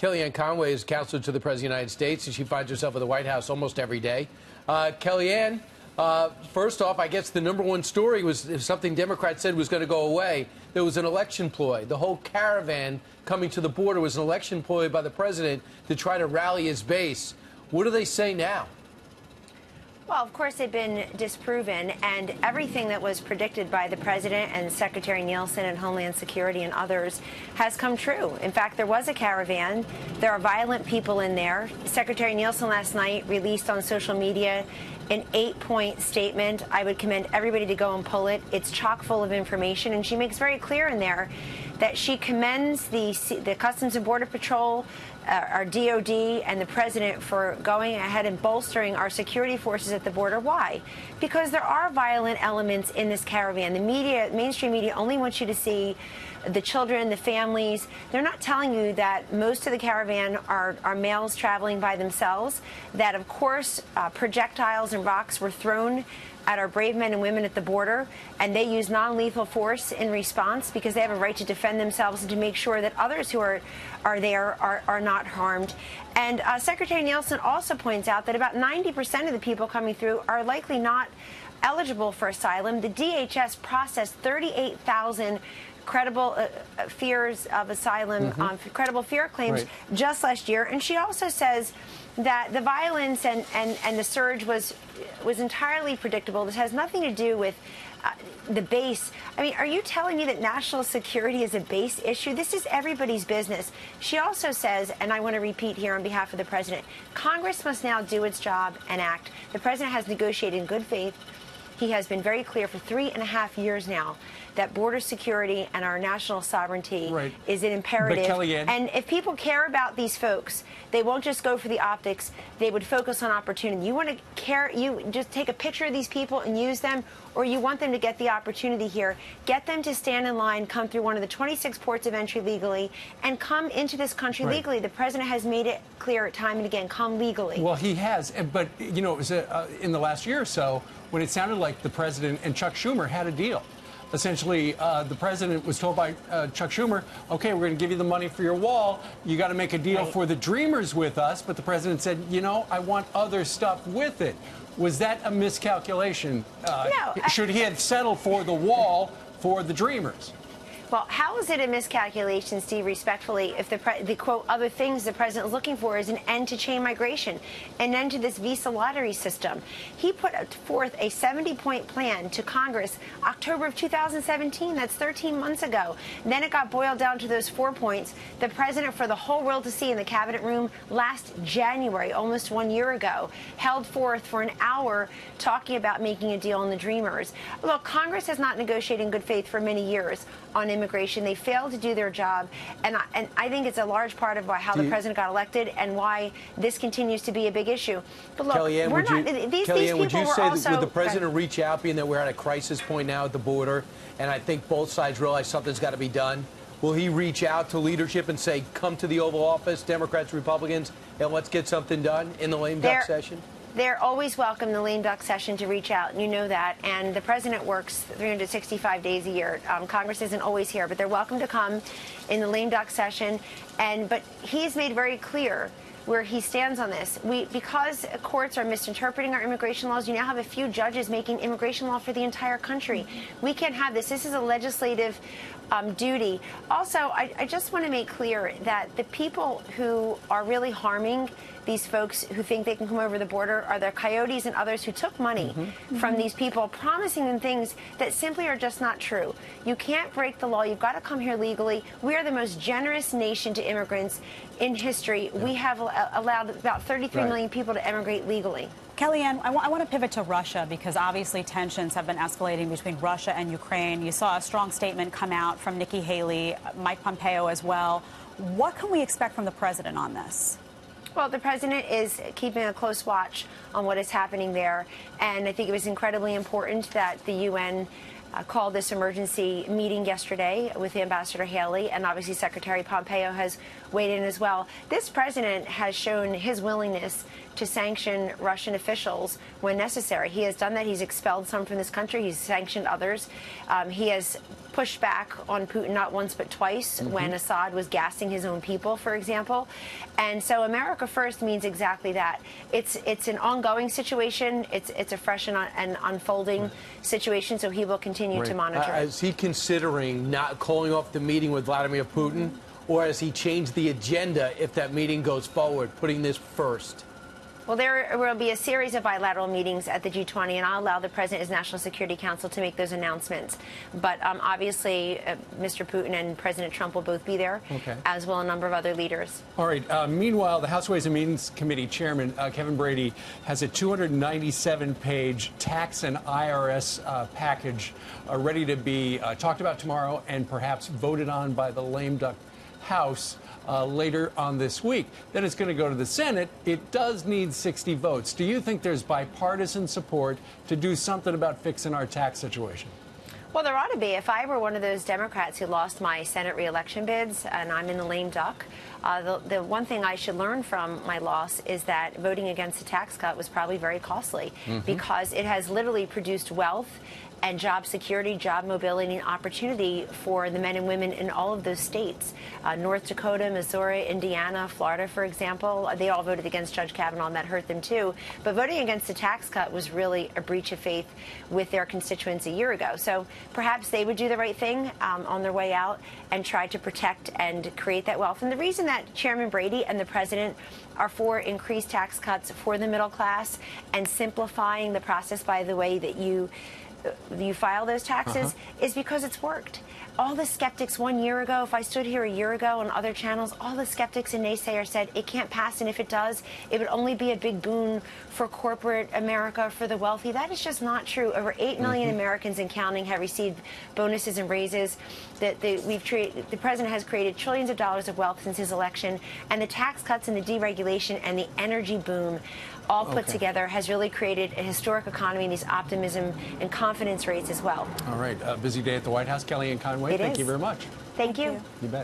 Kellyanne Conway is counselor to the President of the United States, and she finds herself at the White House almost every day. Kellyanne, first off, I guess the #1 story was something Democrats said was going to go away. There was an election ploy. The whole caravan coming to the border was an election ploy by the president to try to rally his base. What do they say now? Well, of course, they've been disproven, and everything that was predicted by the president and Secretary Nielsen and Homeland Security and others has come true. In fact, there was a caravan. There are violent people in there. Secretary Nielsen last night released on social media an 8-point statement. I would commend everybody to go and pull it. It's chock full of information, and she makes very clear in there that she commends the Customs and Border Patrol, our DOD, and the president for going ahead and bolstering our security forces at the border. Why? Because there are violent elements in this caravan. The media, mainstream media, only wants you to see the children, the families. They're not telling you that most of the caravan are males traveling by themselves, that, of course, projectiles and rocks were thrown at our brave men and women at the border, and they use non-lethal force in response because they have a right to defend themselves and to make sure that others who are there are not harmed. And Secretary Nielsen also points out that about 90% of the people coming through are likely not eligible for asylum. The DHS processed 38,000 credible fears of asylum, credible fear claims just last year. And she also says that the violence and the surge was entirely predictable. This has nothing to do with the base. I mean, are you telling me that national security is a base issue? This is everybody's business. She also says, and I want to repeat here on behalf of the president, Congress must now do its job and act. The president has negotiated in good faith. He has been very clear for 3.5 years now that border security and our national sovereignty is an imperative. And if people care about these folks, they won't just go for the optics. They would focus on opportunity. You want to care, you just take a picture of these people and use them, or you want them to get the opportunity here. Get them to stand in line, come through one of the 26 ports of entry legally, and come into this country legally. The president has made it clear time and again, come legally. Well, he has. But, you know, it was in the last year or so when it sounded like the president and Chuck Schumer had a deal. Essentially, the president was told by Chuck Schumer, okay, we're going to give you the money for your wall. You got to make a deal for the Dreamers with us. But the president said, you know, I want other stuff with it. Was that a miscalculation? No. Should he have settled for the wall for the Dreamers? Well, how is it a miscalculation, Steve, respectfully, if the quote, other things the president is looking for is an end to chain migration, an end to this visa lottery system? He put forth a 70-point plan to Congress October of 2017. That's 13 months ago. Then it got boiled down to those 4 points. The president, for the whole world to see in the cabinet room last January, almost 1 year ago, held forth for an hour talking about making a deal on the Dreamers. Look, Congress has not negotiated in good faith for many years on immigration. They failed to do their job, and I think it's a large part of how the president got elected and why this continues to be a big issue. But look, Kellyanne, we're not. These people would you were say also, that would the president reach out, being that we're at a crisis point now at the border, and I think both sides realize something's got to be done? Will he reach out to leadership and say, come to the Oval Office, Democrats, Republicans, and let's get something done in the lame duck session? They're always welcome in the lame duck session to reach out, and you know that. And the president works 365 days a year. Congress isn't always here, but they're welcome to come in the lame duck session. But he's made very clear where he stands on this. Because courts are misinterpreting our immigration laws, you now have a few judges making immigration law for the entire country. We can't have this. This is a legislative duty. Also, I just want to make clear that the people who are really harming these folks who think they can come over the border are the coyotes and others who took money from these people, promising them things that simply are just not true. You can't break the law. You've got to come here legally. We are the most generous nation to immigrants in history. We have allowed about 33 million people to emigrate legally. Kellyanne, I want to pivot to Russia because obviously tensions have been escalating between Russia and Ukraine. You saw a strong statement come out from Nikki Haley, Mike Pompeo as well. What can we expect from the president on this? Well, the president is keeping a close watch on what is happening there, and I think it was incredibly important that the UN called this emergency meeting yesterday with Ambassador Haley, and obviously Secretary Pompeo has weighed in as well. This president has shown his willingness to sanction Russian officials when necessary. He has done that. He's expelled some from this country. He's sanctioned others. He has pushed back on Putin not once but twice when Assad was gassing his own people, for example. And so America First means exactly that. It's an ongoing situation. It's a fresh and unfolding situation, so he will continue to monitor it. Is he considering not calling off the meeting with Vladimir Putin, or has he changed the agenda if that meeting goes forward, putting this first? Well, there will be a series of bilateral meetings at the G20, and I'll allow the President, as National Security Council, to make those announcements. But obviously, Mr. Putin and President Trump will both be there, as will a number of other leaders. All right. Meanwhile, the House Ways and Means Committee Chairman, Kevin Brady, has a 297-page tax and IRS package ready to be talked about tomorrow and perhaps voted on by the lame duck House later on this week. Then it's going to go to the Senate. It does need 60 votes. Do you think there's bipartisan support to do something about fixing our tax situation? Well, there ought to be. If I were one of those Democrats who lost my Senate reelection bids and I'm in the lame duck, the one thing I should learn from my loss is that voting against the tax cut was probably very costly because it has literally produced wealth and job security, job mobility, and opportunity for the men and women in all of those states. North Dakota, Missouri, Indiana, Florida, for example, they all voted against Judge Kavanaugh, and that hurt them too. But voting against the tax cut was really a breach of faith with their constituents a year ago. So perhaps they would do the right thing on their way out and try to protect and create that wealth. And the reason that Chairman Brady and the President are for increased tax cuts for the middle class and simplifying the process by the way that you file those taxes is because it's worked. All the skeptics 1 year ago, if I stood here a year ago on other channels, all the skeptics and naysayers said it can't pass, and if it does, it would only be a big boon for corporate America, for the wealthy. That is just not true. Over 8 million Americans and counting have received bonuses and raises. The president has created trillions of dollars of wealth since his election, and the tax cuts and the deregulation and the energy boom all put together has really created a historic economy and these optimism and confidence rates as well. All right. Busy day at the White House. Kellyanne Conway, thank you very much. Thank you. You bet.